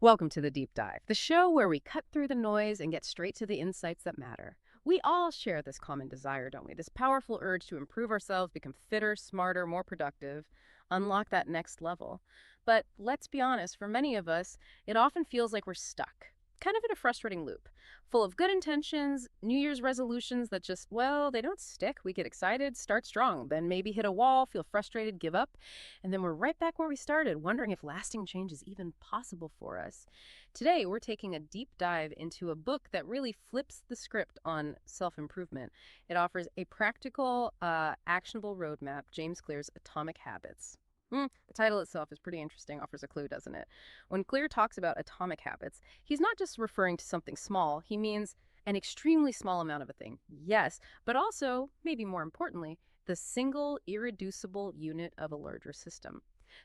Welcome to the Deep Dive, the show where we cut through the noise and get straight to the insights that matter. We all share this common desire, don't we? This powerful urge to improve ourselves, become fitter, smarter, more productive, unlock that next level. But let's be honest, for many of us, it often feels like we're stuck, kind of in a frustrating loop, full of good intentions, New Year's resolutions that just, well, they don't stick. We get excited, start strong, then maybe hit a wall, feel frustrated, give up, and then we're right back where we started, wondering if lasting change is even possible for us. Today, we're taking a deep dive into a book that really flips the script on self-improvement. It offers a practical, actionable roadmap, James Clear's Atomic Habits. The title itself is pretty interesting, offers a clue, doesn't it? When Clear talks about atomic habits, he's not just referring to something small, he means an extremely small amount of a thing, yes, but also, maybe more importantly, the single irreducible unit of a larger system.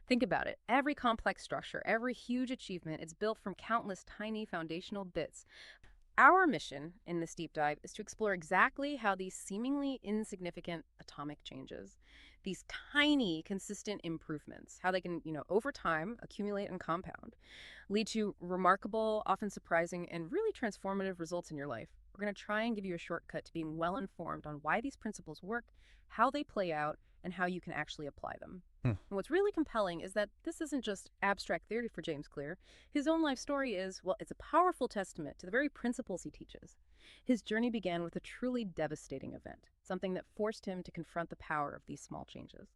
Think about it. Every complex structure, every huge achievement is built from countless tiny foundational bits. Our mission in this deep dive is to explore exactly how these seemingly insignificant atomic changes, these tiny, consistent improvements, how they can, over time, accumulate and compound, lead to remarkable, often surprising, and really transformative results in your life. We're going to try and give you a shortcut to being well informed on why these principles work, how they play out, and how you can actually apply them. And what's really compelling is that this isn't just abstract theory for James Clear. His own life story is, well, it's a powerful testament to the very principles he teaches. His journey began with a truly devastating event, something that forced him to confront the power of these small changes.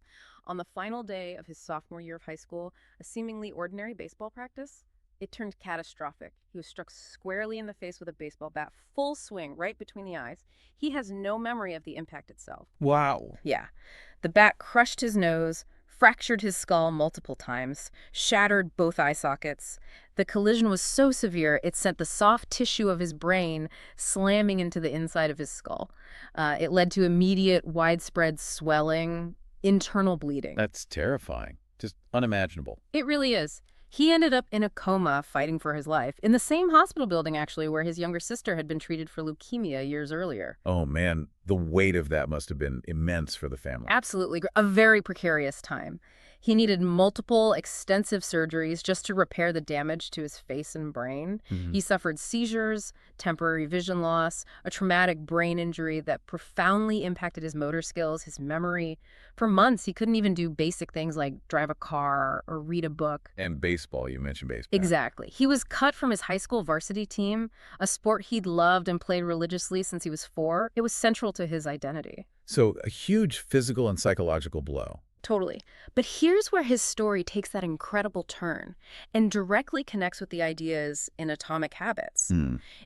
On the final day of his sophomore year of high school, a seemingly ordinary baseball practice, it turned catastrophic. He was struck squarely in the face with a baseball bat, full swing, right between the eyes. He has no memory of the impact itself. Wow. Yeah. The bat crushed his nose, fractured his skull multiple times, shattered both eye sockets. The collision was so severe, it sent the soft tissue of his brain slamming into the inside of his skull. It led to immediate, widespread swelling, internal bleeding. That's terrifying. Just unimaginable. It really is. He ended up in a coma fighting for his life, in the same hospital building, actually, where his younger sister had been treated for leukemia years earlier. Oh, man. The weight of that must have been immense for the family. Absolutely. A very precarious time. He needed multiple extensive surgeries just to repair the damage to his face and brain. He suffered seizures, temporary vision loss, a traumatic brain injury that profoundly impacted his motor skills, his memory. For months, he couldn't even do basic things like drive a car or read a book. And baseball. You mentioned baseball. Exactly. He was cut from his high school varsity team, a sport he'd loved and played religiously since he was 4. It was central to his identity. So a huge physical and psychological blow. Totally. But here's where his story takes that incredible turn and directly connects with the ideas in Atomic Habits.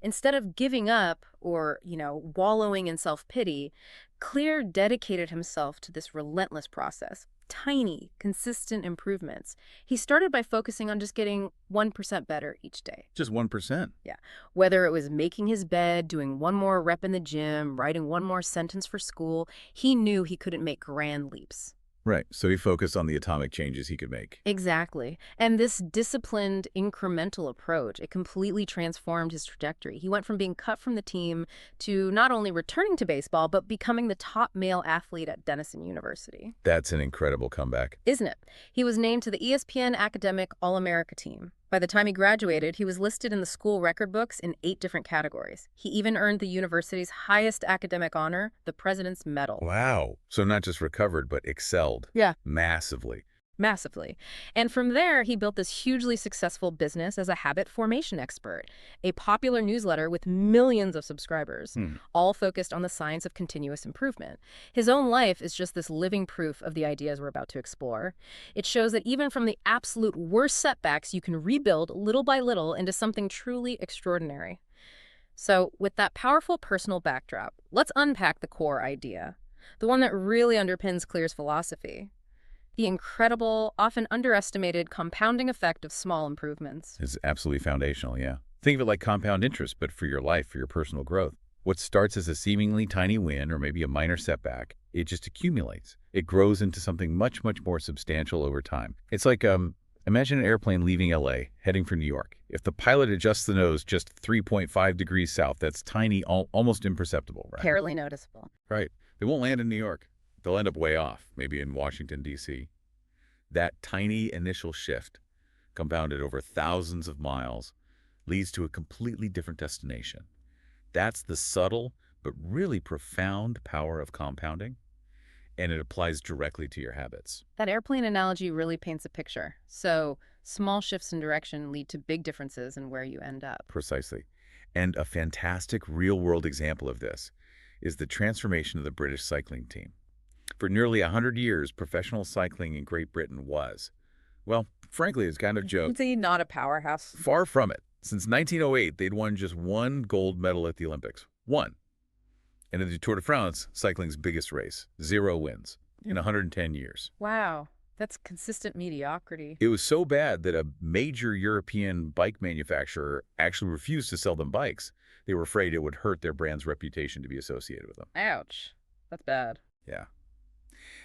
Instead of giving up or, wallowing in self-pity, Clear dedicated himself to this relentless process. Tiny, consistent improvements. He started by focusing on just getting 1% better each day. Just 1%. Yeah. Whether it was making his bed, doing one more rep in the gym, writing one more sentence for school, he knew he couldn't make grand leaps. Right. So he focused on the atomic changes he could make. Exactly. And this disciplined, incremental approach, it completely transformed his trajectory. He went from being cut from the team to not only returning to baseball, but becoming the top male athlete at Denison University. That's an incredible comeback. Isn't it? He was named to the ESPN Academic All-America team. By the time he graduated, he was listed in the school record books in 8 different categories. He even earned the university's highest academic honor, the President's Medal. Wow. So not just recovered, but excelled. Yeah. Massively. Massively. And from there, he built this hugely successful business as a habit formation expert, a popular newsletter with millions of subscribers, all focused on the science of continuous improvement. His own life is just this living proof of the ideas we're about to explore. It shows that even from the absolute worst setbacks, you can rebuild little by little into something truly extraordinary. So with that powerful personal backdrop, let's unpack the core idea, the one that really underpins Clear's philosophy. The incredible, often underestimated compounding effect of small improvements. Is absolutely foundational, yeah. Think of it like compound interest, but for your life, for your personal growth. What starts as a seemingly tiny win or maybe a minor setback, it just accumulates. It grows into something much, much more substantial over time. It's like, imagine an airplane leaving LA, heading for New York. If the pilot adjusts the nose just 3.5 degrees south, that's tiny, almost imperceptible, right? Barely noticeable. Right. They won't land in New York. They'll end up way off, maybe in Washington, D.C. That tiny initial shift compounded over thousands of miles, leads to a completely different destination. That's the subtle but really profound power of compounding, and it applies directly to your habits. That airplane analogy really paints a picture. So, small shifts in direction lead to big differences in where you end up. Precisely. And a fantastic real-world example of this is the transformation of the British cycling team. For nearly 100 years, professional cycling in Great Britain was, well, frankly, it's kind of a joke. Is he not a powerhouse? Far from it. Since 1908, they'd won just one gold medal at the Olympics. One. And in the Tour de France, cycling's biggest race, 0 wins in 110 years. Wow, that's consistent mediocrity. It was so bad that a major European bike manufacturer actually refused to sell them bikes. They were afraid it would hurt their brand's reputation to be associated with them. Ouch, that's bad. Yeah.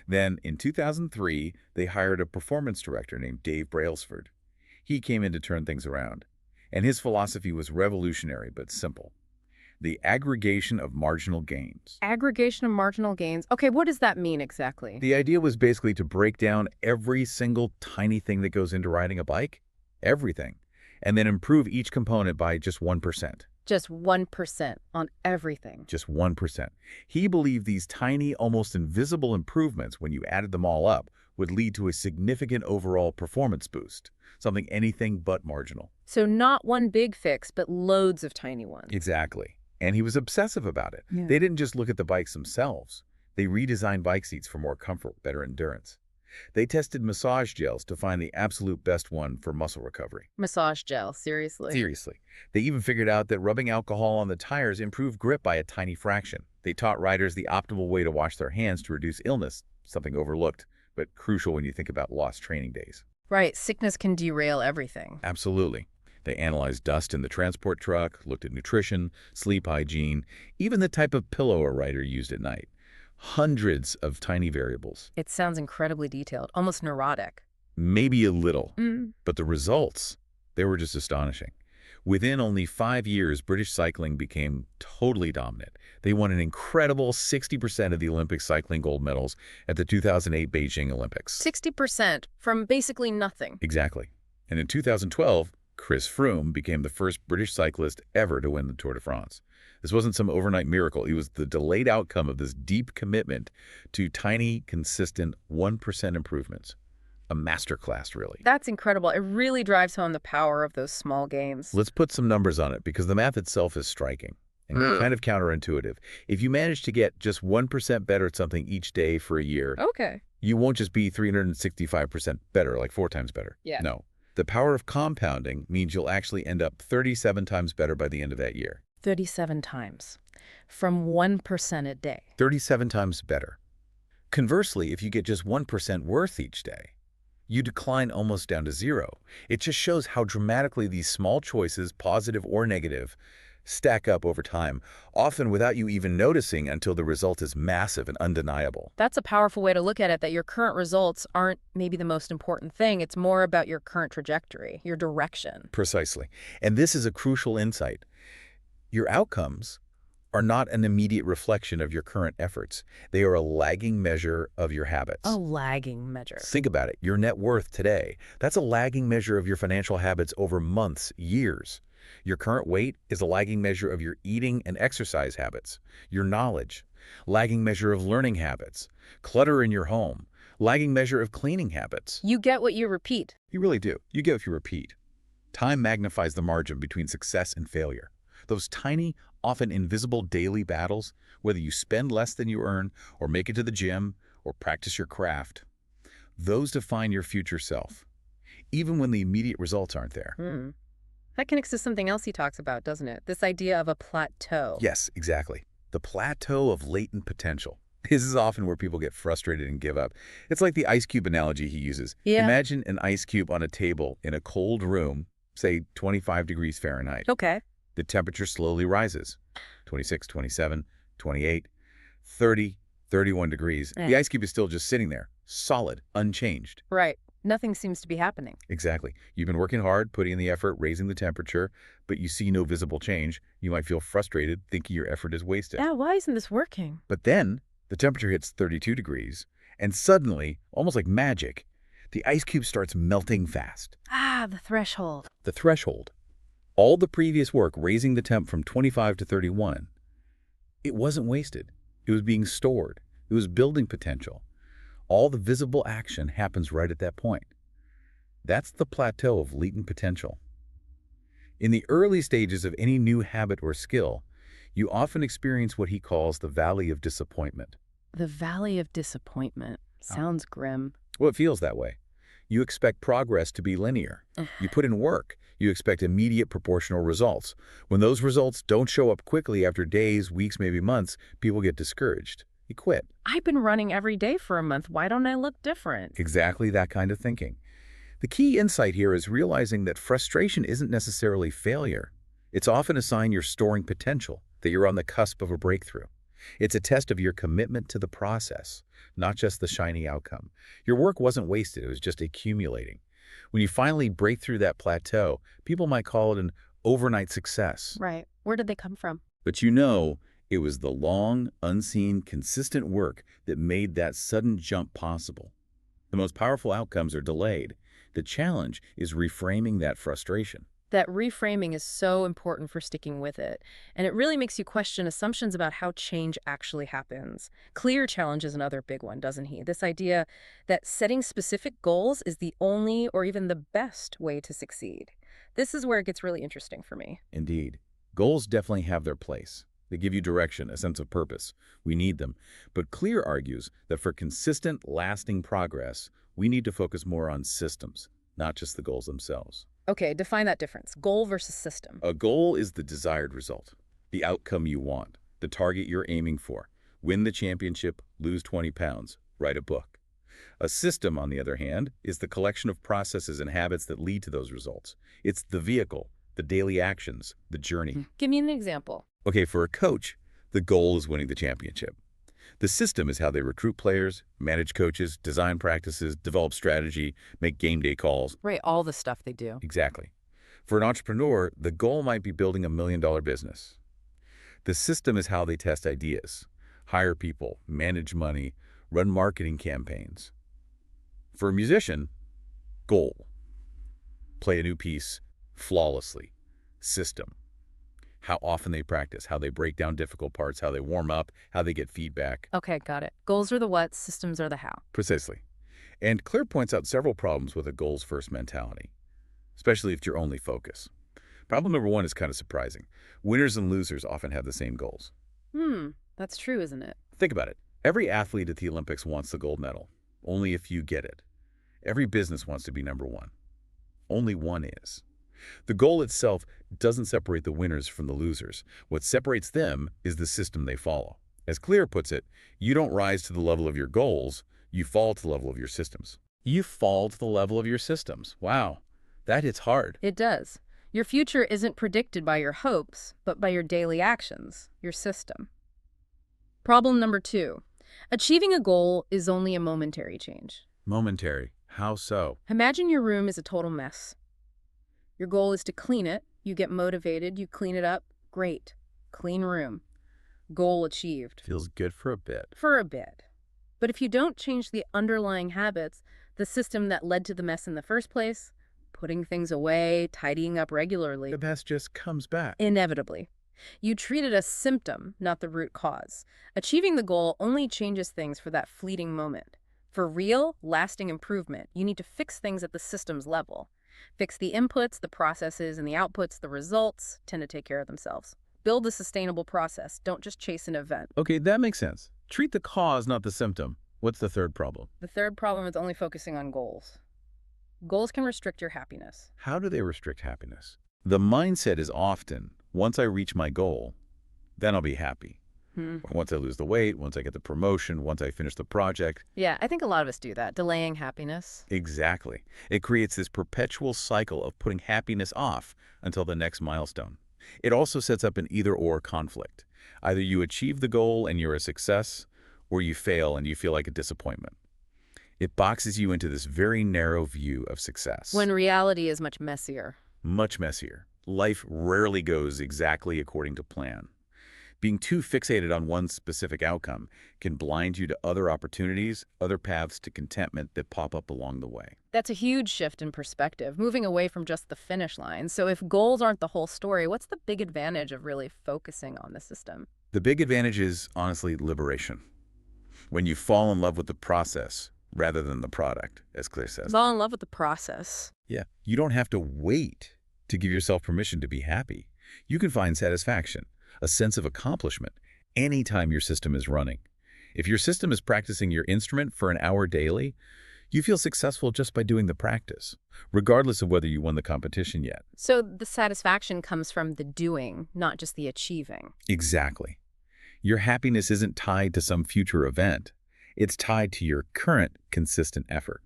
Then, in 2003, they hired a performance director named Dave Brailsford. He came in to turn things around, and his philosophy was revolutionary but simple. The aggregation of marginal gains. Aggregation of marginal gains. Okay, what does that mean exactly? The idea was basically to break down every single tiny thing that goes into riding a bike, everything, and then improve each component by just 1%. Just 1% on everything. Just 1%. He believed these tiny, almost invisible improvements, when you added them all up, would lead to a significant overall performance boost, something anything but marginal. So not one big fix, but loads of tiny ones. Exactly. And he was obsessive about it. Yeah. They didn't just look at the bikes themselves. They redesigned bike seats for more comfort, better endurance. They tested massage gels to find the absolute best one for muscle recovery. Massage gel, seriously? Seriously. They even figured out that rubbing alcohol on the tires improved grip by a tiny fraction. They taught riders the optimal way to wash their hands to reduce illness, something overlooked, but crucial when you think about lost training days. Right, sickness can derail everything. Absolutely. They analyzed dust in the transport truck, looked at nutrition, sleep hygiene, even the type of pillow a rider used at night. Hundreds of tiny variables. It sounds incredibly detailed, almost neurotic. Maybe a little, but the results, they were just astonishing. Within only 5 years, British cycling became totally dominant. They won an incredible 60% of the Olympic cycling gold medals at the 2008 Beijing Olympics. 60% from basically nothing. Exactly. And in 2012, Chris Froome became the first British cyclist ever to win the Tour de France. This wasn't some overnight miracle. It was the delayed outcome of this deep commitment to tiny, consistent 1% improvements. A masterclass, really. That's incredible. It really drives home the power of those small gains. Let's put some numbers on it, because the math itself is striking and kind of counterintuitive. If you manage to get just 1% better at something each day for a year, Okay. you won't just be 365% better, like 4 times better. Yeah. No. The power of compounding means you'll actually end up 37 times better by the end of that year. 37 times. From 1% a day. 37 times better. Conversely, if you get just 1% worse each day, you decline almost down to 0. It just shows how dramatically these small choices, positive or negative, stack up over time, often without you even noticing until the result is massive and undeniable. That's a powerful way to look at it, that your current results aren't maybe the most important thing. It's more about your current trajectory, your direction. Precisely. And this is a crucial insight. Your outcomes are not an immediate reflection of your current efforts. They are a lagging measure of your habits. A lagging measure. Think about it. Your net worth today, that's a lagging measure of your financial habits over months, years. Your current weight is a lagging measure of your eating and exercise habits. Your knowledge, lagging measure of learning habits. Clutter in your home, lagging measure of cleaning habits. You get what you repeat. You really do. You get what you repeat. Time magnifies the margin between success and failure. Those tiny, often invisible daily battles, whether you spend less than you earn, or make it to the gym, or practice your craft, those define your future self, even when the immediate results aren't there. That connects to something else he talks about, doesn't it? This idea of a plateau. Yes, exactly. The plateau of latent potential. This is often where people get frustrated and give up. It's like the ice cube analogy he uses. Yeah. Imagine an ice cube on a table in a cold room, say 25 degrees Fahrenheit. Okay. The temperature slowly rises. 26, 27, 28, 30, 31 degrees. The ice cube is still just sitting there, solid, unchanged. Right. Nothing seems to be happening. Exactly. You've been working hard, putting in the effort, raising the temperature, but you see no visible change. You might feel frustrated, thinking your effort is wasted. Yeah, why isn't this working? But then the temperature hits 32 degrees, and suddenly, almost like magic, The ice cube starts melting fast. Ah, the threshold. The threshold. All the previous work raising the temp from 25 to 31, it wasn't wasted. It was being stored. It was building potential. All the visible action happens right at that point. That's the plateau of latent potential. In the early stages of any new habit or skill, you often experience what he calls the valley of disappointment. The Valley of Disappointment. Sounds grim. Well, it feels that way. You expect progress to be linear. You put in work. You expect immediate proportional results. When those results don't show up quickly after days, weeks, maybe months, people get discouraged. You quit. I've been running every day for a month. Why don't I look different? Exactly that kind of thinking. The key insight here is realizing that frustration isn't necessarily failure. It's often a sign you're storing potential, that you're on the cusp of a breakthrough. It's a test of your commitment to the process, not just the shiny outcome. Your work wasn't wasted, it was just accumulating. When you finally break through that plateau, people might call it an overnight success. Right. Where did they come from? But you know, it was the long, unseen, consistent work that made that sudden jump possible. The most powerful outcomes are delayed. The challenge is reframing that frustration. That reframing is so important for sticking with it, and it really makes you question assumptions about how change actually happens. Clear challenge is another big one, doesn't he? This idea that setting specific goals is the only or even the best way to succeed. This is where it gets really interesting for me. Indeed. Goals definitely have their place. They give you direction, a sense of purpose. We need them. But Clear argues that for consistent, lasting progress, we need to focus more on systems, not just the goals themselves. Okay, define that difference. Goal versus system. A goal is the desired result, the outcome you want, the target you're aiming for. Win the championship, lose 20 pounds, write a book. A system, on the other hand, is the collection of processes and habits that lead to those results. It's the vehicle, the daily actions, the journey. Give me an example. Okay, for a coach, the goal is winning the championship. The system is how they recruit players, manage coaches, design practices, develop strategy, make game day calls. Right, all the stuff they do. Exactly. For an entrepreneur, the goal might be building $1 million business. The system is how they test ideas, hire people, manage money, run marketing campaigns. For a musician, goal. Play a new piece flawlessly. System. How often they practice, how they break down difficult parts, how they warm up, how they get feedback. Okay, got it. Goals are the what, systems are the how. Precisely. And Clear points out several problems with a goals-first mentality, especially if it's your only focus. Problem number one is kind of surprising. Winners and losers often have the same goals. That's true, isn't it? Think about it. Every athlete at the Olympics wants the gold medal. Only a few get it. Every business wants to be number one. Only one is. The goal itself doesn't separate the winners from the losers. What separates them is the system they follow. As Clear puts it, you don't rise to the level of your goals, you fall to the level of your systems. You fall to the level of your systems. Wow, that hits hard. It does. Your future isn't predicted by your hopes, but by your daily actions, your system. Problem number 2. Achieving a goal is only a momentary change. Momentary. How so? Imagine your room is a total mess. Your goal is to clean it. You get motivated, you clean it up. Great. Clean room. Goal achieved. Feels good for a bit. For a bit. But if you don't change the underlying habits, the system that led to the mess in the first place, putting things away, tidying up regularly, The mess just comes back. inevitably. You treat it as symptom, not the root cause. Achieving the goal only changes things for that fleeting moment. For real, lasting improvement, you need to fix things at the systems level. Fix the inputs, the processes, and the outputs. The results tend to take care of themselves. Build a sustainable process. Don't just chase an event. Okay, that makes sense. Treat the cause, not the symptom. What's the third problem? The third problem is only focusing on goals. Goals can restrict your happiness. How do they restrict happiness? The mindset is often, once I reach my goal, then I'll be happy. Or once I lose the weight, once I get the promotion, once I finish the project. Yeah, I think a lot of us do that, delaying happiness. Exactly. It creates this perpetual cycle of putting happiness off until the next milestone. It also sets up an either-or conflict. Either you achieve the goal and you're a success, or you fail and you feel like a disappointment. It boxes you into this very narrow view of success. When reality is much messier. Much messier. Life rarely goes exactly according to plan. Being too fixated on one specific outcome can blind you to other opportunities, other paths to contentment that pop up along the way. That's a huge shift in perspective, moving away from just the finish line. So if goals aren't the whole story, what's the big advantage of really focusing on the system? The big advantage is, honestly, liberation. When you fall in love with the process rather than the product, as Claire says. Fall in love with the process. Yeah, you don't have to wait to give yourself permission to be happy. You can find satisfaction, a sense of accomplishment, anytime your system is running. If your system is practicing your instrument for an hour daily, you feel successful just by doing the practice, regardless of whether you won the competition yet. So the satisfaction comes from the doing, not just the achieving. Exactly. Your happiness isn't tied to some future event. It's tied to your current consistent effort.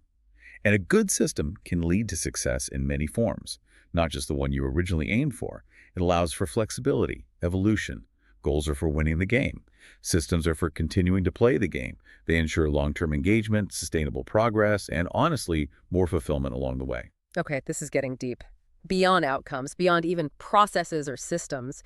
And a good system can lead to success in many forms, not just the one you originally aimed for. It allows for flexibility, evolution. Goals are for winning the game. Systems are for continuing to play the game. They ensure long-term engagement, sustainable progress, and honestly, more fulfillment along the way. Okay, this is getting deep. Beyond outcomes, beyond even processes or systems,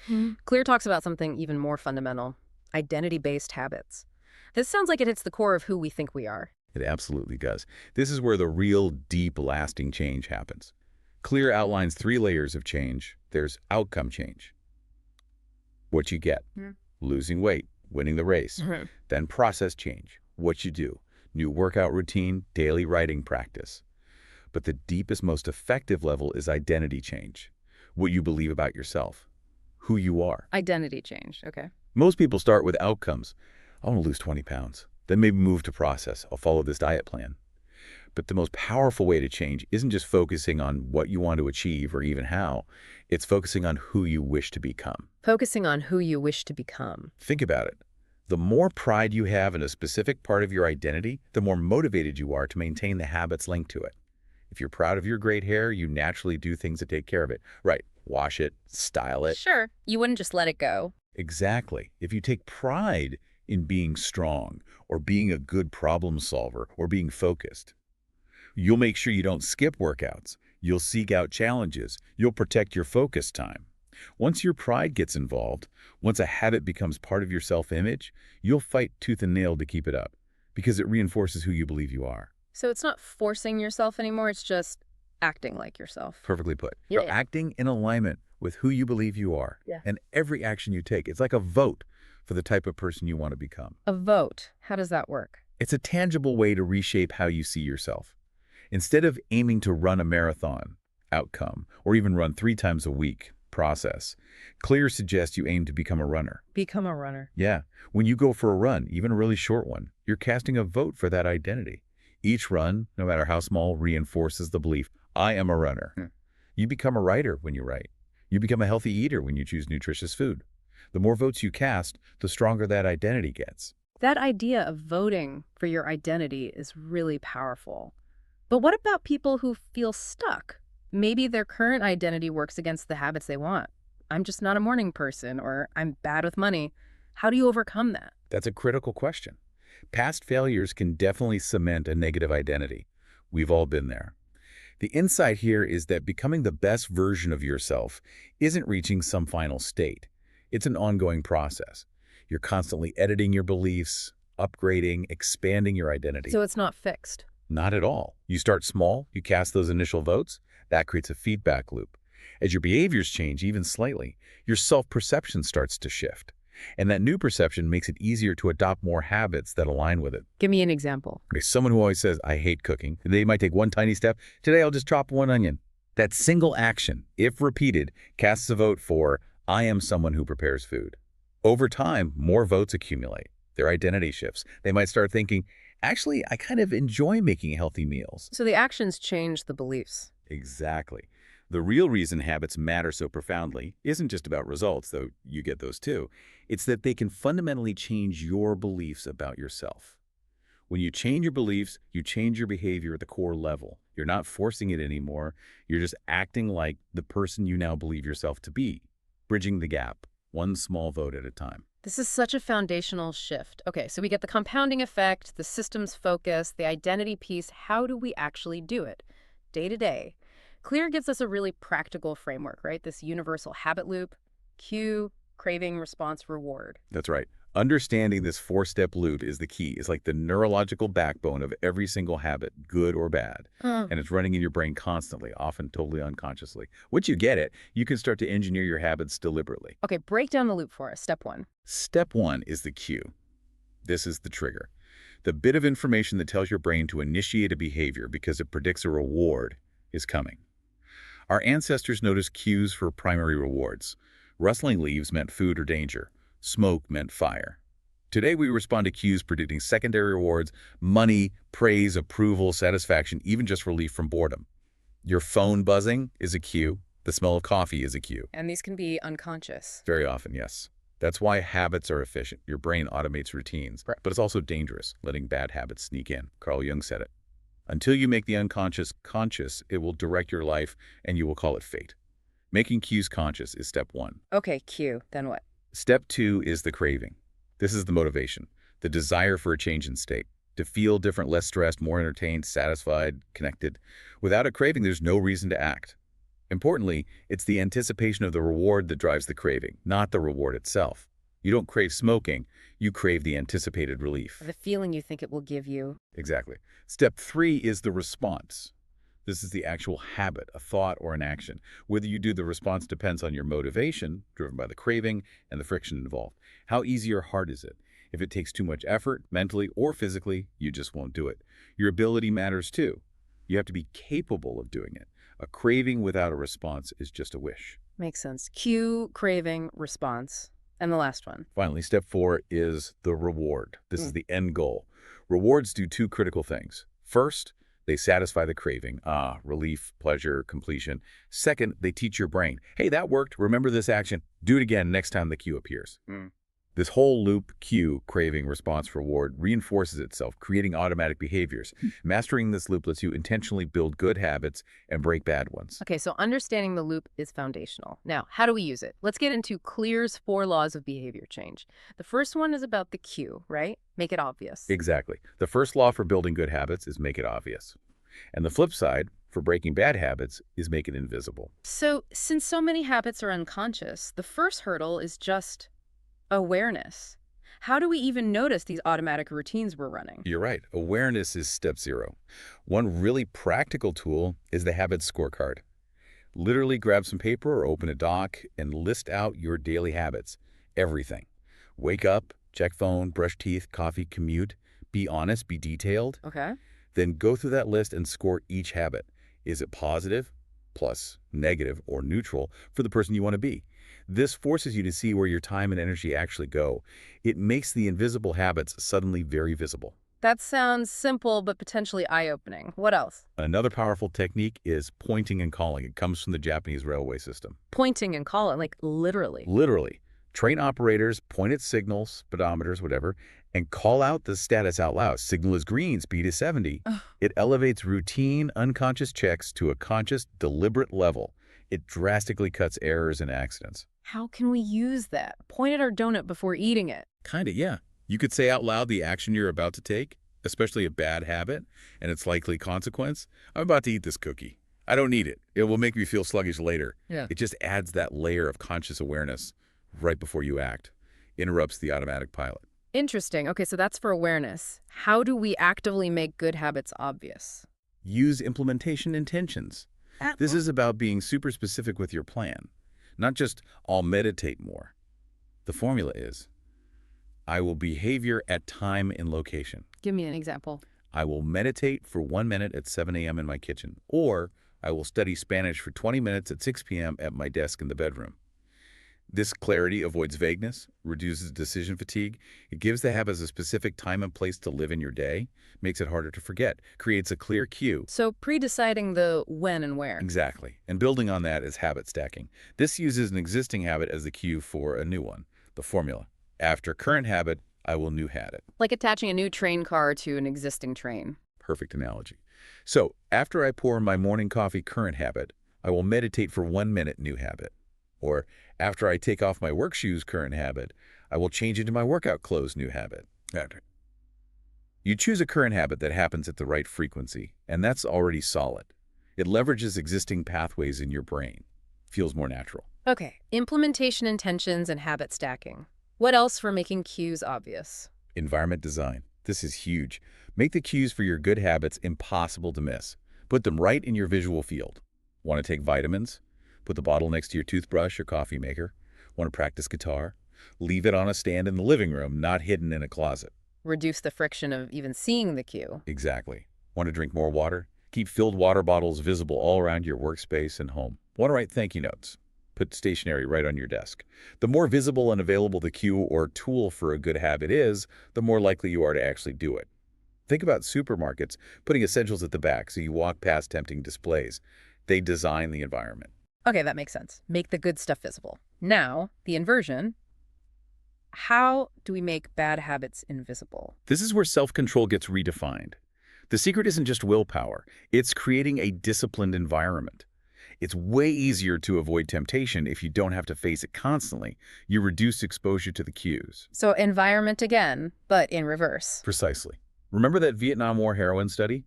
Clear talks about something even more fundamental, identity-based habits. This sounds like it hits the core of who we think we are. It absolutely does. This is where the real, deep, lasting change happens. Clear outlines 3 layers of change. There's outcome change. What you get. Losing weight, winning the race. Then process change. What you do. New workout routine, daily writing practice. But the deepest, most effective level is identity change. What you believe about yourself. Who you are. Identity change, okay. Most people start with outcomes. I want to lose 20 pounds. Then maybe move to process. I'll follow this diet plan. But the most powerful way to change isn't just focusing on what you want to achieve or even how. It's focusing on who you wish to become. Focusing on who you wish to become. Think about it. The more pride you have in a specific part of your identity, the more motivated you are to maintain the habits linked to it. If you're proud of your great hair, you naturally do things to take care of it. Right. Wash it, style it. Sure, you wouldn't just let it go. Exactly. If you take pride in being strong or being a good problem solver or being focused, you'll make sure you don't skip workouts. You'll seek out challenges. You'll protect your focus time. Once your pride gets involved, once a habit becomes part of your self-image, you'll fight tooth and nail to keep it up because it reinforces who you believe you are. So it's not forcing yourself anymore, it's just acting like yourself. Perfectly put. Yeah, You're acting in alignment with who you believe you are. Yeah. And every action you take, it's like a vote for the type of person you want to become. A vote. How does that work? It's a tangible way to reshape how you see yourself. Instead of aiming to run a marathon, outcome, or even run 3 times a week, process, Clear suggests you aim to become a runner. Become a runner. Yeah. When you go for a run, even a really short one, you're casting a vote for that identity. Each run, no matter how small, reinforces the belief, I am a runner. You become a writer when you write. You become a healthy eater when you choose nutritious food. The more votes you cast, the stronger that identity gets. That idea of voting for your identity is really powerful. But what about people who feel stuck? Maybe their current identity works against the habits they want. I'm just not a morning person, or I'm bad with money. How do you overcome that? That's a critical question. Past failures can definitely cement a negative identity. We've all been there. The insight here is that becoming the best version of yourself isn't reaching some final state. It's an ongoing process. You're constantly editing your beliefs, upgrading, expanding your identity. So it's not fixed. Not at all. You start small, you cast those initial votes, that creates a feedback loop. As your behaviors change even slightly, your self-perception starts to shift. And that new perception makes it easier to adopt more habits that align with it. Give me an example. Okay, someone who always says, I hate cooking, they might take one tiny step. Today, I'll just chop 1 onion. That single action, if repeated, casts a vote for, I am someone who prepares food. Over time, more votes accumulate. Their identity shifts. They might start thinking, actually, I kind of enjoy making healthy meals. So the actions change the beliefs. Exactly. The real reason habits matter so profoundly isn't just about results, though you get those too. It's that they can fundamentally change your beliefs about yourself. When you change your beliefs, you change your behavior at the core level. You're not forcing it anymore. You're just acting like the person you now believe yourself to be, bridging the gap, one small vote at a time. This is such a foundational shift. Okay, so we get the compounding effect, the systems focus, the identity piece. How do we actually do it? Day to day. Clear gives us a really practical framework, right? This universal habit loop. Cue, craving, response, reward. That's right. Understanding this four-step loop is the key. It's like the neurological backbone of every single habit, good or bad. Mm. And it's running in your brain constantly, often totally unconsciously. Once you get it, you can start to engineer your habits deliberately. Okay, break down the loop for us. Step 1. Step 1 is the cue. This is the trigger. The bit of information that tells your brain to initiate a behavior because it predicts a reward is coming. Our ancestors noticed cues for primary rewards. Rustling leaves meant food or danger. Smoke meant fire. Today we respond to cues predicting secondary rewards, money, praise, approval, satisfaction, even just relief from boredom. Your phone buzzing is a cue. The smell of coffee is a cue. And these can be unconscious. Very often, yes. That's why habits are efficient. Your brain automates routines. Right. But it's also dangerous, letting bad habits sneak in. Carl Jung said it. Until you make the unconscious conscious, it will direct your life, and you will call it fate. Making cues conscious is step 1. Okay, cue. Then what? Step 2 is the craving. This is the motivation, the desire for a change in state, to feel different, less stressed, more entertained, satisfied, connected. Without a craving, there's no reason to act. Importantly, it's the anticipation of the reward that drives the craving, not the reward itself. You don't crave smoking, you crave the anticipated relief. The feeling you think it will give you. Exactly. Step 3 is the response. This is the actual habit, a thought or an action. Whether you do the response depends on your motivation, driven by the craving and the friction involved. How easy or hard is it? If it takes too much effort, mentally or physically, you just won't do it. Your ability matters too. You have to be capable of doing it. A craving without a response is just a wish. Makes sense. Cue, craving, response. And the last one. Finally, step 4 is the reward. This is the end goal. Rewards do 2 critical things. First, they satisfy the craving, relief, pleasure, completion. Second, they teach your brain, hey, that worked, remember this action, do it again next time the cue appears. This whole loop, cue, craving, response, reward, reinforces itself, creating automatic behaviors. Mastering this loop lets you intentionally build good habits and break bad ones. Okay, so understanding the loop is foundational. Now, how do we use it? Let's get into Clear's 4 laws of behavior change. The first one is about the cue, right? Make it obvious. Exactly. The first law for building good habits is make it obvious. And the flip side, for breaking bad habits, is make it invisible. So, since so many habits are unconscious, the first hurdle is just awareness. How do we even notice these automatic routines we're running? You're right. Awareness is step 0. One really practical tool is the habit scorecard. Literally grab some paper or open a doc and list out your daily habits. Everything. Wake up, check phone, brush teeth, coffee, commute. Be honest, be detailed. Okay. Then go through that list and score each habit. Is it positive, plus, negative, or neutral for the person you want to be? This forces you to see where your time and energy actually go. It makes the invisible habits suddenly very visible. That sounds simple but potentially eye-opening. What else? Another powerful technique is pointing and calling. It comes from the Japanese railway system. Pointing and calling, like literally. Literally. Train operators point at signals, speedometers, whatever, and call out the status out loud. Signal is green, speed is 70. It elevates routine, unconscious checks to a conscious, deliberate level. It drastically cuts errors and accidents. How can we use that? Point at our donut before eating it. Kinda, yeah. You could say out loud the action you're about to take, especially a bad habit, and its likely consequence. I'm about to eat this cookie. I don't need it. It will make me feel sluggish later. Yeah. It just adds that layer of conscious awareness right before you act. Interrupts the automatic pilot. Interesting. Okay, so that's for awareness. How do we actively make good habits obvious? Use implementation intentions. This is about being super specific with your plan, not just I'll meditate more. The formula is I will behavior at time and location. Give me an example. I will meditate for 1 minute at 7 a.m. in my kitchen, or I will study Spanish for 20 minutes at 6 p.m. at my desk in the bedroom. This clarity avoids vagueness, reduces decision fatigue. It gives the habits a specific time and place to live in your day, makes it harder to forget, creates a clear cue. So pre-deciding the when and where. Exactly. And building on that is habit stacking. This uses an existing habit as the cue for a new one. The formula. After current habit, I will new habit. Like attaching a new train car to an existing train. Perfect analogy. So after I pour my morning coffee current habit, I will meditate for 1 minute new habit. Or after I take off my work shoes current habit, I will change into my workout clothes new habit. You choose a current habit that happens at the right frequency, and that's already solid. It leverages existing pathways in your brain. Feels more natural. Okay, implementation intentions and habit stacking. What else for making cues obvious? Environment design. This is huge. Make the cues for your good habits impossible to miss. Put them right in your visual field. Want to take vitamins? Put the bottle next to your toothbrush or coffee maker. Want to practice guitar? Leave it on a stand in the living room, not hidden in a closet. Reduce the friction of even seeing the cue. Exactly. Want to drink more water? Keep filled water bottles visible all around your workspace and home. Want to write thank you notes? Put stationery right on your desk. The more visible and available the cue or tool for a good habit is, the more likely you are to actually do it. Think about supermarkets putting essentials at the back so you walk past tempting displays. They design the environment. Okay, that makes sense. Make the good stuff visible. Now, the inversion. How do we make bad habits invisible? This is where self-control gets redefined. The secret isn't just willpower. It's creating a disciplined environment. It's way easier to avoid temptation if you don't have to face it constantly. You reduce exposure to the cues. So environment again, but in reverse. Precisely. Remember that Vietnam War heroin study?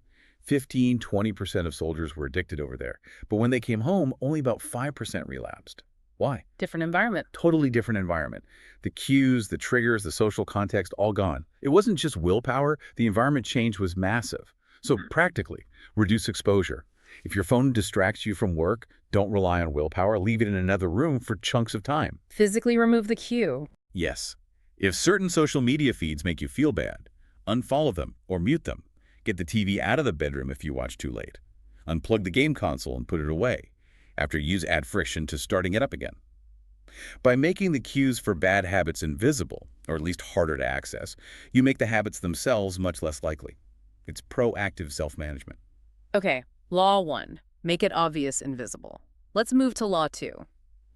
15–20% of soldiers were addicted over there. But when they came home, only about 5% relapsed. Why? Different environment. Totally different environment. The cues, the triggers, the social context, all gone. It wasn't just willpower. The environment change was massive. So practically, reduce exposure. If your phone distracts you from work, don't rely on willpower. Leave it in another room for chunks of time. Physically remove the cue. Yes. If certain social media feeds make you feel bad, unfollow them or mute them. Get the TV out of the bedroom if you watch too late. Unplug the game console and put it away. After use add friction to starting it up again. By making the cues for bad habits invisible, or at least harder to access, you make the habits themselves much less likely. It's proactive self-management. Okay, law 1. Make it obvious and visible. Let's move to law 2.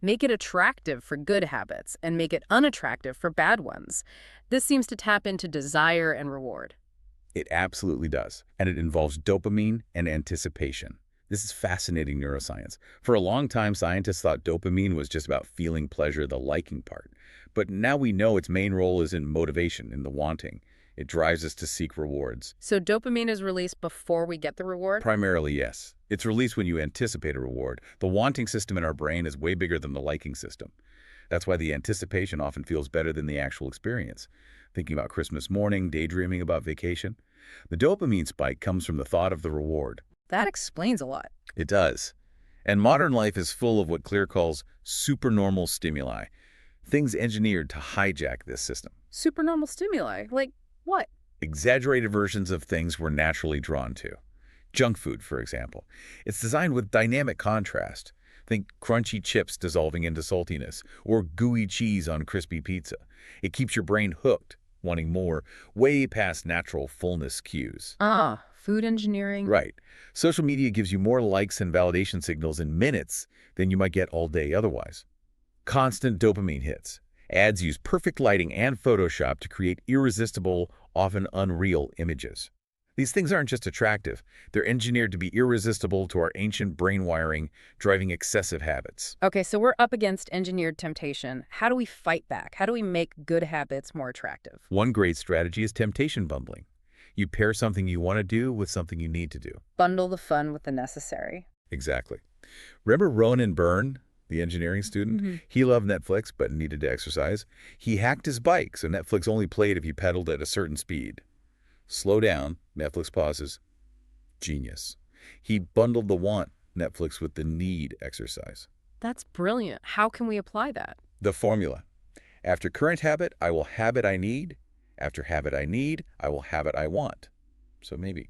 Make it attractive for good habits and make it unattractive for bad ones. This seems to tap into desire and reward. It absolutely does, and it involves dopamine and anticipation. This is fascinating neuroscience. For a long time, scientists thought dopamine was just about feeling pleasure, the liking part. But now we know its main role is in motivation, in the wanting. It drives us to seek rewards. So dopamine is released before we get the reward? Primarily, yes. It's released when you anticipate a reward. The wanting system in our brain is way bigger than the liking system. That's why the anticipation often feels better than the actual experience. Thinking about Christmas morning, daydreaming about vacation. The dopamine spike comes from the thought of the reward. That explains a lot. It does. And modern life is full of what Clear calls supernormal stimuli, things engineered to hijack this system. Supernormal stimuli? Like what? Exaggerated versions of things we're naturally drawn to. Junk food, for example. It's designed with dynamic contrast. Think crunchy chips dissolving into saltiness, or gooey cheese on crispy pizza. It keeps your brain hooked, wanting more, way past natural fullness cues. Food engineering? Right. Social media gives you more likes and validation signals in minutes than you might get all day otherwise. Constant dopamine hits. Ads use perfect lighting and Photoshop to create irresistible, often unreal images. These things aren't just attractive. They're engineered to be irresistible to our ancient brain wiring, driving excessive habits. Okay, so we're up against engineered temptation. How do we fight back? How do we make good habits more attractive? One great strategy is temptation bundling. You pair something you want to do with something you need to do. Bundle the fun with the necessary. Exactly. Remember Ronan Byrne, the engineering student? He loved Netflix but needed to exercise. He hacked his bike, so Netflix only played if he pedaled at a certain speed. Slow down, Netflix pauses. Genius. He bundled the want, Netflix, with the need exercise. That's brilliant. How can we apply that? The formula. After current habit, I will habit I need. After habit I need, I will habit I want. So maybe.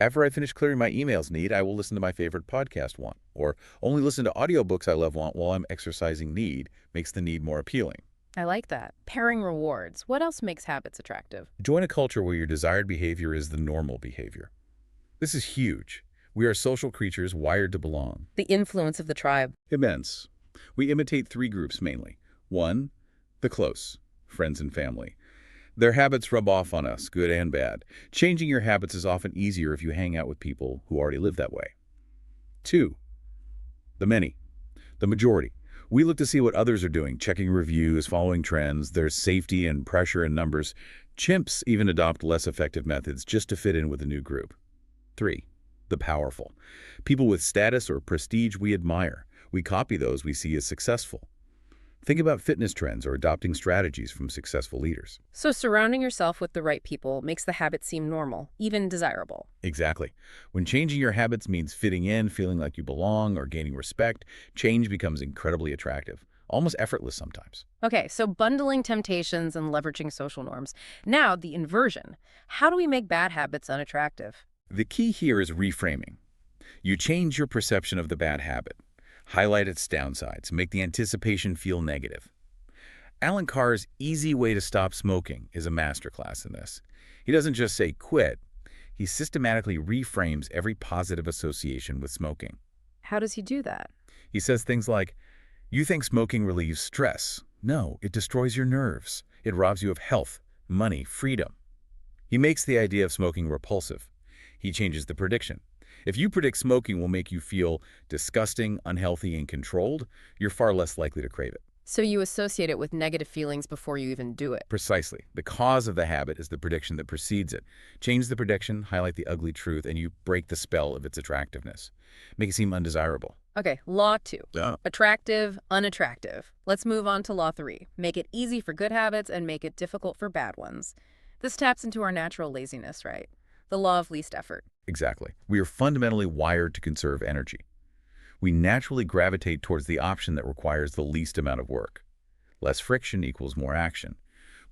After I finish clearing my emails need, I will listen to my favorite podcast want. Or only listen to audiobooks I love want while I'm exercising need makes the need more appealing. I like that. Pairing rewards. What else makes habits attractive? Join a culture where your desired behavior is the normal behavior. This is huge. We are social creatures wired to belong. The influence of the tribe. Immense. We imitate 3 groups mainly. 1, the close, friends and family. Their habits rub off on us, good and bad. Changing your habits is often easier if you hang out with people who already live that way. 2, the many, the majority. We look to see what others are doing, checking reviews, following trends. There's safety and pressure in numbers. Chimps even adopt less effective methods just to fit in with a new group. 3, the powerful. People with status or prestige we admire. We copy those we see as successful. Think about fitness trends or adopting strategies from successful leaders. So surrounding yourself with the right people makes the habit seem normal, even desirable. Exactly. When changing your habits means fitting in, feeling like you belong, or gaining respect, change becomes incredibly attractive, almost effortless sometimes. Okay, so bundling temptations and leveraging social norms. Now, the inversion. How do we make bad habits unattractive? The key here is reframing. You change your perception of the bad habit. Highlight its downsides, make the anticipation feel negative. Alan Carr's easy way to stop smoking is a masterclass in this. He doesn't just say quit, he systematically reframes every positive association with smoking. How does he do that? He says things like, you think smoking relieves stress. No, it destroys your nerves. It robs you of health, money, freedom. He makes the idea of smoking repulsive. He changes the prediction. If you predict smoking will make you feel disgusting, unhealthy, and controlled, you're far less likely to crave it. So you associate it with negative feelings before you even do it. Precisely. The cause of the habit is the prediction that precedes it. Change the prediction, highlight the ugly truth, and you break the spell of its attractiveness. Make it seem undesirable. Okay, law 2. Yeah. Attractive, unattractive. Let's move on to law 3. Make it easy for good habits and make it difficult for bad ones. This taps into our natural laziness, right? The law of least effort. Exactly. We are fundamentally wired to conserve energy. We naturally gravitate towards the option that requires the least amount of work. Less friction equals more action.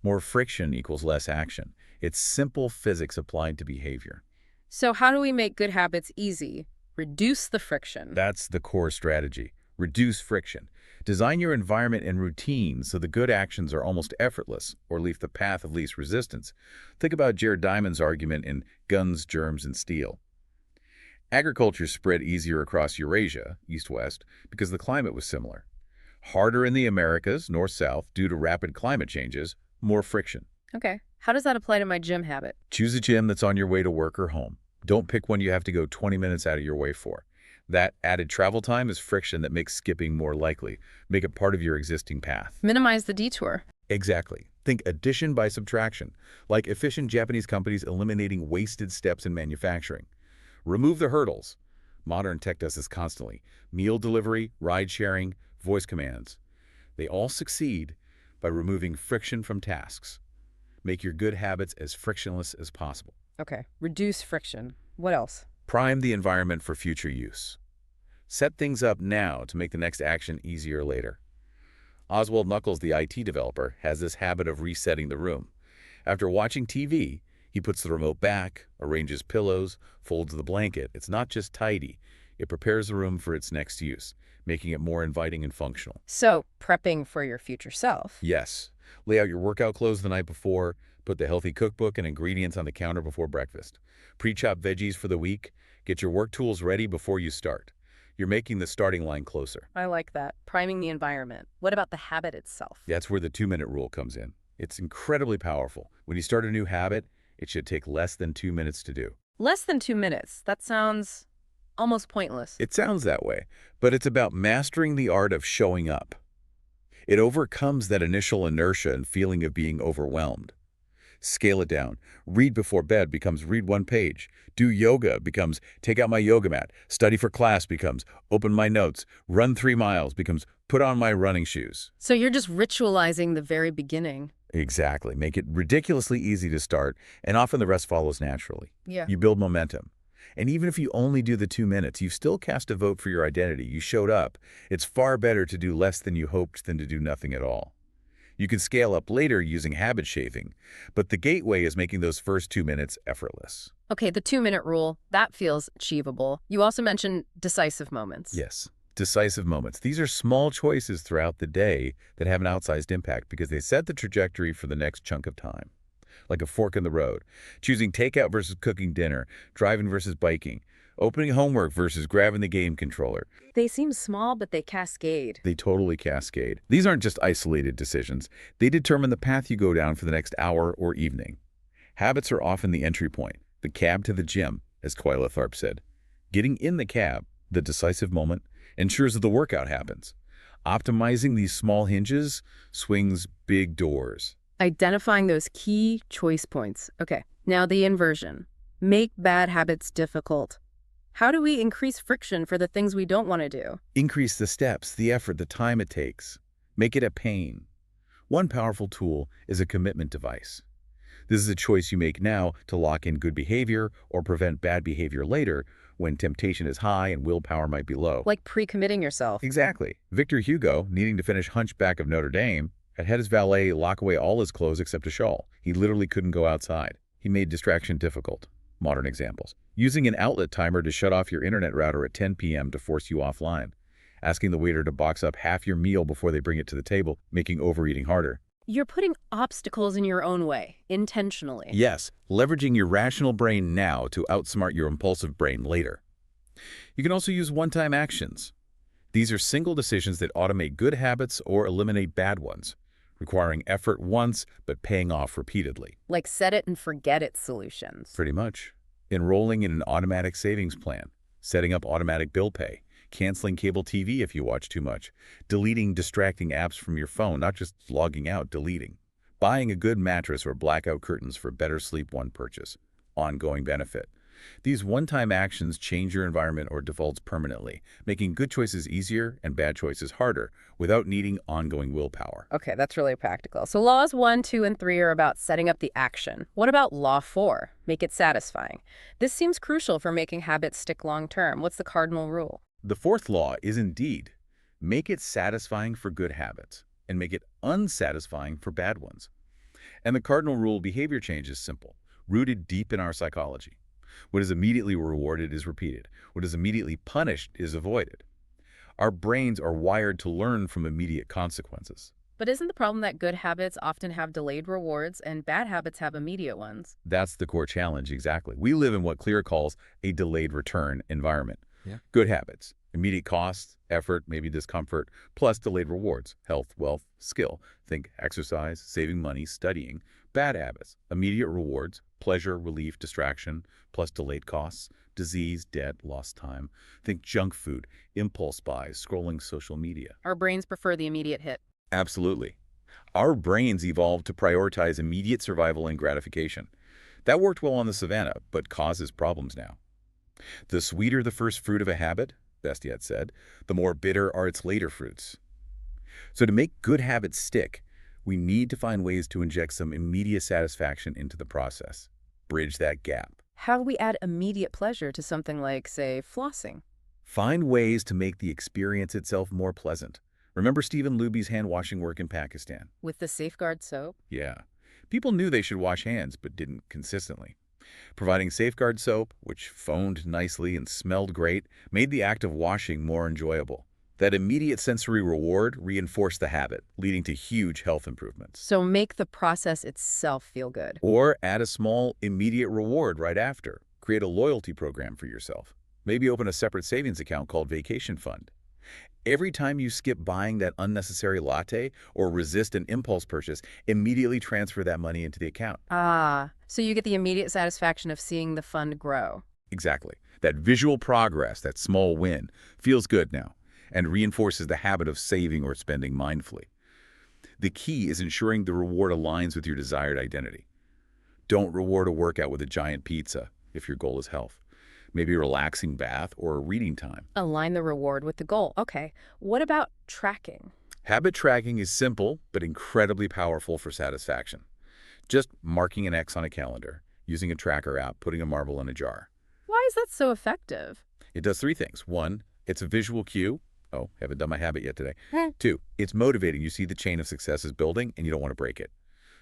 More friction equals less action. It's simple physics applied to behavior. So how do we make good habits easy? Reduce the friction. That's the core strategy. Reduce friction. Design your environment and routine so the good actions are almost effortless or leave the path of least resistance. Think about Jared Diamond's argument in Guns, Germs, and Steel. Agriculture spread easier across Eurasia, east-west, because the climate was similar. Harder in the Americas, north-south, due to rapid climate changes, more friction. Okay. How does that apply to my gym habit? Choose a gym that's on your way to work or home. Don't pick one you have to go 20 minutes out of your way for. That added travel time is friction that makes skipping more likely. Make it part of your existing path. Minimize the detour. Exactly. Think addition by subtraction, like efficient Japanese companies eliminating wasted steps in manufacturing. Remove the hurdles. Modern tech does this constantly. Meal delivery, ride-sharing, voice commands. They all succeed by removing friction from tasks. Make your good habits as frictionless as possible. Okay. Reduce friction. What else? Prime the environment for future use. Set things up now to make the next action easier later. Oswald Knuckles, the IT developer, has this habit of resetting the room. After watching TV, he puts the remote back, arranges pillows, folds the blanket. It's not just tidy. It prepares the room for its next use, making it more inviting and functional. So, prepping for your future self. Yes. Lay out your workout clothes the night before. Put the healthy cookbook and ingredients on the counter before breakfast. Pre-chop veggies for the week. Get your work tools ready before you start. You're making the starting line closer. I like that. Priming the environment. What about the habit itself? That's where the 2-minute rule comes in. It's incredibly powerful. When you start a new habit, it should take less than 2 minutes to do. Less than 2 minutes. That sounds almost pointless. It sounds that way, but it's about mastering the art of showing up. It overcomes that initial inertia and feeling of being overwhelmed. Scale it down. Read before bed becomes read one page. Do yoga becomes take out my yoga mat. Study for class becomes open my notes. Run 3 miles becomes put on my running shoes. So you're just ritualizing the very beginning. Exactly. Make it ridiculously easy to start, and often the rest follows naturally. Yeah. You build momentum. And even if you only do the 2 minutes, you've still cast a vote for your identity. You showed up. It's far better to do less than you hoped than to do nothing at all. You can scale up later using habit shaping, but the gateway is making those first 2 minutes effortless. Okay, the 2-minute rule, that feels achievable. You also mentioned decisive moments. Yes, decisive moments. These are small choices throughout the day that have an outsized impact because they set the trajectory for the next chunk of time. Like a fork in the road, choosing takeout versus cooking dinner, driving versus biking, opening homework versus grabbing the game controller. They seem small, but they cascade. They totally cascade. These aren't just isolated decisions. They determine the path you go down for the next hour or evening. Habits are often the entry point, the cab to the gym, as Twyla Tharp said. Getting in the cab, the decisive moment, ensures that the workout happens. Optimizing these small hinges swings big doors. Identifying those key choice points. Okay, now the inversion. Make bad habits difficult. How do we increase friction for the things we don't want to do? Increase the steps, the effort, the time it takes. Make it a pain. One powerful tool is a commitment device. This is a choice you make now to lock in good behavior or prevent bad behavior later when temptation is high and willpower might be low. Like pre-committing yourself. Exactly. Victor Hugo, needing to finish Hunchback of Notre Dame, had his valet lock away all his clothes except a shawl. He literally couldn't go outside. He made distraction difficult. Modern examples. Using an outlet timer to shut off your internet router at 10 p.m. to force you offline. Asking the waiter to box up half your meal before they bring it to the table, making overeating harder. You're putting obstacles in your own way, intentionally. Yes, leveraging your rational brain now to outsmart your impulsive brain later. You can also use one-time actions. These are single decisions that automate good habits or eliminate bad ones, requiring effort once but paying off repeatedly. Like set it and forget it solutions. Pretty much. Enrolling in an automatic savings plan, setting up automatic bill pay, canceling cable TV if you watch too much, deleting distracting apps from your phone, not just logging out, deleting. Buying a good mattress or blackout curtains for better sleep one purchase. Ongoing benefit. These one-time actions change your environment or defaults permanently, making good choices easier and bad choices harder without needing ongoing willpower. Okay, that's really practical. So laws 1, 2, and 3 are about setting up the action. What about law 4? Make it satisfying. This seems crucial for making habits stick long-term. What's the cardinal rule? The fourth law is indeed, make it satisfying for good habits and make it unsatisfying for bad ones. And the cardinal rule of behavior change is simple, rooted deep in our psychology. What is immediately rewarded is repeated. What is immediately punished is avoided. Our brains are wired to learn from immediate consequences. But isn't the problem that good habits often have delayed rewards and bad habits have immediate ones? That's the core challenge, exactly. We live in what Clear calls a delayed return environment. Yeah. Good habits, immediate costs, effort, maybe discomfort, plus delayed rewards, health, wealth, skill. Think exercise, saving money, studying. Bad habits, immediate rewards, pleasure, relief, distraction, plus delayed costs, disease, debt, lost time. Think junk food, impulse buys, scrolling social media. Our brains prefer the immediate hit. Absolutely. Our brains evolved to prioritize immediate survival and gratification. That worked well on the savannah, but causes problems now. The sweeter the first fruit of a habit, best yet said, the more bitter are its later fruits. So to make good habits stick, we need to find ways to inject some immediate satisfaction into the process. Bridge that gap. How do we add immediate pleasure to something like, say, flossing? Find ways to make the experience itself more pleasant. Remember Stephen Luby's hand-washing work in Pakistan? With the Safeguard soap? Yeah. People knew they should wash hands, but didn't consistently. Providing Safeguard soap, which foamed nicely and smelled great, made the act of washing more enjoyable. That immediate sensory reward reinforced the habit, leading to huge health improvements. So make the process itself feel good. Or add a small, immediate reward right after. Create a loyalty program for yourself. Maybe open a separate savings account called Vacation Fund. Every time you skip buying that unnecessary latte or resist an impulse purchase, immediately transfer that money into the account. So you get the immediate satisfaction of seeing the fund grow. Exactly. That visual progress, that small win, feels good now and reinforces the habit of saving or spending mindfully. The key is ensuring the reward aligns with your desired identity. Don't reward a workout with a giant pizza if your goal is health. Maybe a relaxing bath or a reading time. Align the reward with the goal. Okay. What about tracking? Habit tracking is simple but incredibly powerful for satisfaction. Just marking an X on a calendar, using a tracker app, putting a marble in a jar. Why is that so effective? It does three things. One, it's a visual cue. Oh, haven't done my habit yet today. Two, it's motivating. You see the chain of success is building and you don't want to break it.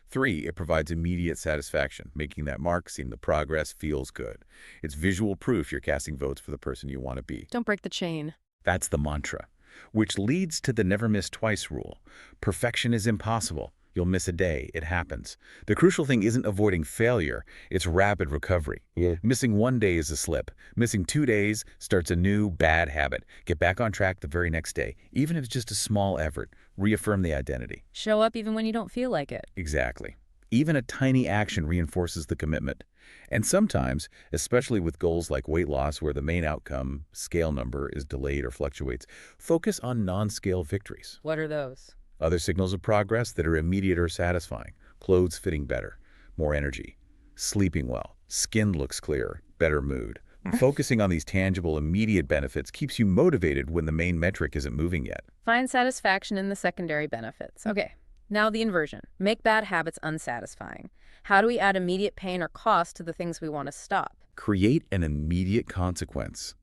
Three, it provides immediate satisfaction, making that mark, seeing the progress feels good. It's visual proof you're casting votes for the person you want to be. Don't break the chain. That's the mantra, which leads to the never miss twice rule. Perfection is impossible. You'll miss a day. It happens. The crucial thing isn't avoiding failure. It's rapid recovery. Missing one day is a slip. Missing 2 days starts a new bad habit. Get back on track the very next day, even if it's just a small effort. Reaffirm the identity. Show up even when you don't feel like it. Exactly. Even a tiny action reinforces the commitment. And sometimes, especially with goals like weight loss where the main outcome, scale number, is delayed or fluctuates, focus on non-scale victories. What are those? Other signals of progress that are immediate or satisfying. Clothes fitting better, more energy, sleeping well, skin looks clearer, better mood, Focusing on these tangible, immediate benefits keeps you motivated when the main metric isn't moving yet. Find satisfaction in the secondary benefits. Okay, now the inversion. Make bad habits unsatisfying. How do we add immediate pain or cost to the things we want to stop? Create an immediate consequence.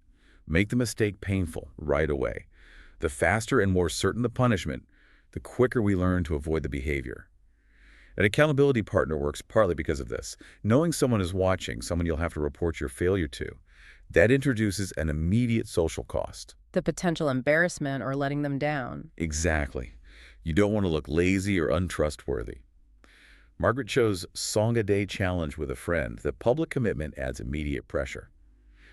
Make the mistake painful right away. The faster and more certain the punishment, the quicker we learn to avoid the behavior. An accountability partner works partly because of this. Knowing someone is watching, someone you'll have to report your failure to, that introduces an immediate social cost. The potential embarrassment or letting them down. Exactly. You don't want to look lazy or untrustworthy. Margaret Cho's song-a-day challenge with a friend that public commitment adds immediate pressure.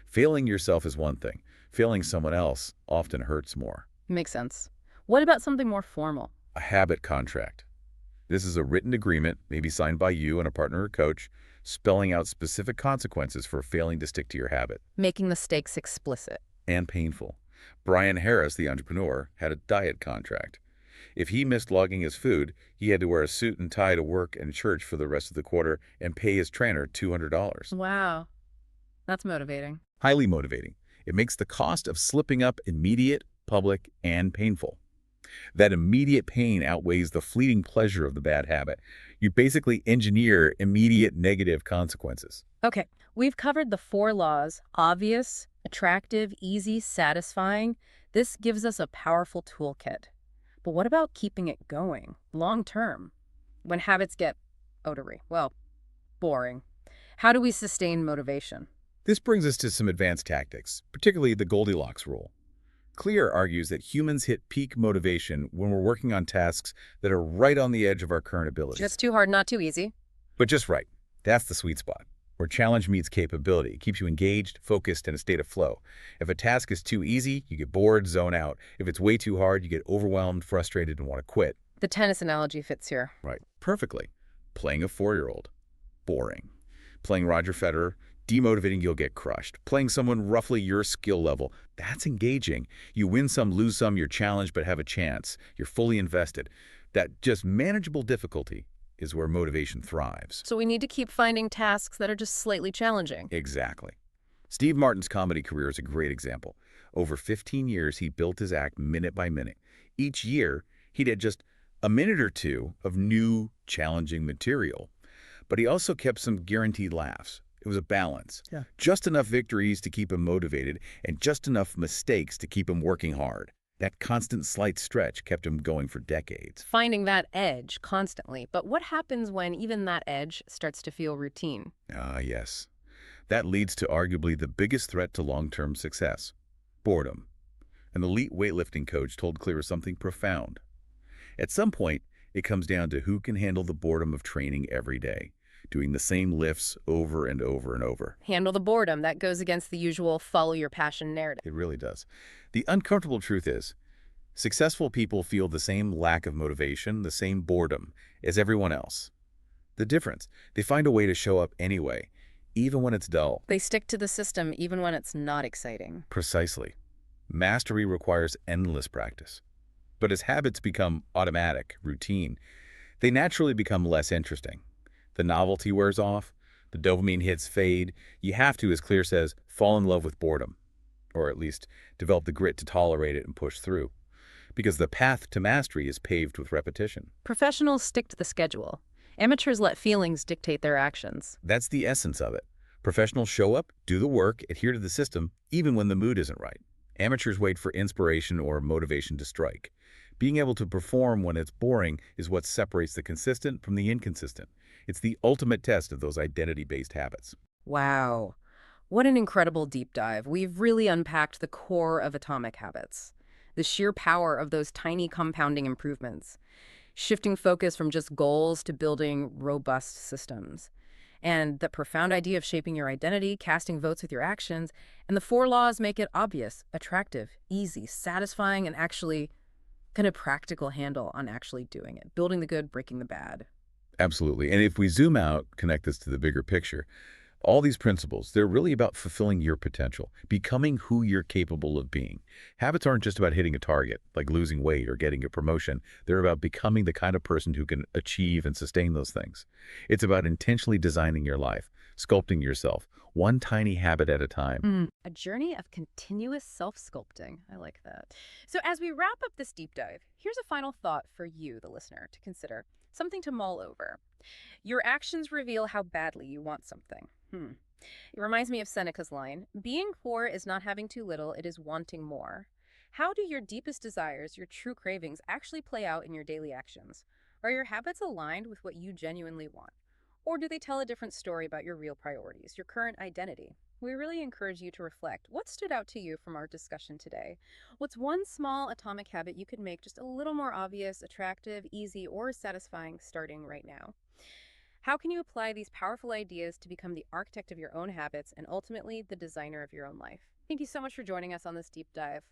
Failing yourself is one thing. Failing someone else often hurts more. Makes sense. What about something more formal? A habit contract. This is a written agreement, maybe signed by you and a partner or coach, spelling out specific consequences for failing to stick to your habit. Making the stakes explicit. And painful. Brian Harris, the entrepreneur, had a diet contract. If he missed logging his food, he had to wear a suit and tie to work and church for the rest of the quarter and pay his trainer $200. Wow. That's motivating. Highly motivating. It makes the cost of slipping up immediate, public, and painful. That immediate pain outweighs the fleeting pleasure of the bad habit. You basically engineer immediate negative consequences. Okay, we've covered the 4 laws: obvious, attractive, easy, satisfying. This gives us a powerful toolkit. But what about keeping it going, long term? When habits get boring. How do we sustain motivation? This brings us to some advanced tactics, particularly the Goldilocks rule. Clear argues that humans hit peak motivation when we're working on tasks that are right on the edge of our current abilities. Just too hard, not too easy. But just right. That's the sweet spot, where challenge meets capability. It keeps you engaged, focused, in a state of flow. If a task is too easy, you get bored, zone out. If it's way too hard, you get overwhelmed, frustrated, and want to quit. The tennis analogy fits here. Right. Perfectly. Playing a 4-year-old. Boring. Playing Roger Federer. Demotivating, you'll get crushed. Playing someone roughly your skill level, that's engaging. You win some, lose some, you're challenged but have a chance. You're fully invested. That just manageable difficulty is where motivation thrives. So we need to keep finding tasks that are just slightly challenging. Exactly. Steve Martin's comedy career is a great example. Over 15 years, he built his act minute by minute. Each year, he'd had just a minute or two of new, challenging material. But he also kept some guaranteed laughs. It was a balance. Yeah. Just enough victories to keep him motivated and just enough mistakes to keep him working hard. That constant slight stretch kept him going for decades. Finding that edge constantly. But what happens when even that edge starts to feel routine? Yes. That leads to arguably the biggest threat to long-term success: boredom. An elite weightlifting coach told Clear something profound. At some point, it comes down to who can handle the boredom of training every day, doing the same lifts over and over and over. Handle the boredom. That goes against the usual follow your passion narrative. It really does. The uncomfortable truth is, successful people feel the same lack of motivation, the same boredom as everyone else. The difference, they find a way to show up anyway, even when it's dull. They stick to the system even when it's not exciting. Precisely. Mastery requires endless practice. But as habits become automatic, routine, they naturally become less interesting. The novelty wears off, the dopamine hits fade. You have to, as Clear says, fall in love with boredom, or at least develop the grit to tolerate it and push through. Because the path to mastery is paved with repetition. Professionals stick to the schedule. Amateurs let feelings dictate their actions. That's the essence of it. Professionals show up, do the work, adhere to the system, even when the mood isn't right. Amateurs wait for inspiration or motivation to strike. Being able to perform when it's boring is what separates the consistent from the inconsistent. It's the ultimate test of those identity-based habits. Wow. What an incredible deep dive. We've really unpacked the core of atomic habits. The sheer power of those tiny compounding improvements. Shifting focus from just goals to building robust systems. And the profound idea of shaping your identity, casting votes with your actions, and the 4 laws make it obvious, attractive, easy, satisfying, and actually kind of practical handle on actually doing it. Building the good, breaking the bad. Absolutely. And if we zoom out, connect this to the bigger picture, all these principles, they're really about fulfilling your potential, becoming who you're capable of being. Habits aren't just about hitting a target, like losing weight or getting a promotion. They're about becoming the kind of person who can achieve and sustain those things. It's about intentionally designing your life, sculpting yourself, one tiny habit at a time. A journey of continuous self-sculpting. I like that. So as we wrap up this deep dive, here's a final thought for you, the listener, to consider. Something to mull over. Your actions reveal how badly you want something. It reminds me of Seneca's line, being poor is not having too little, it is wanting more. How do your deepest desires, your true cravings, actually play out in your daily actions? Are your habits aligned with what you genuinely want? Or do they tell a different story about your real priorities, your current identity? We really encourage you to reflect. What stood out to you from our discussion today? What's one small atomic habit you could make just a little more obvious, attractive, easy, or satisfying starting right now? How can you apply these powerful ideas to become the architect of your own habits and ultimately the designer of your own life? Thank you so much for joining us on this deep dive.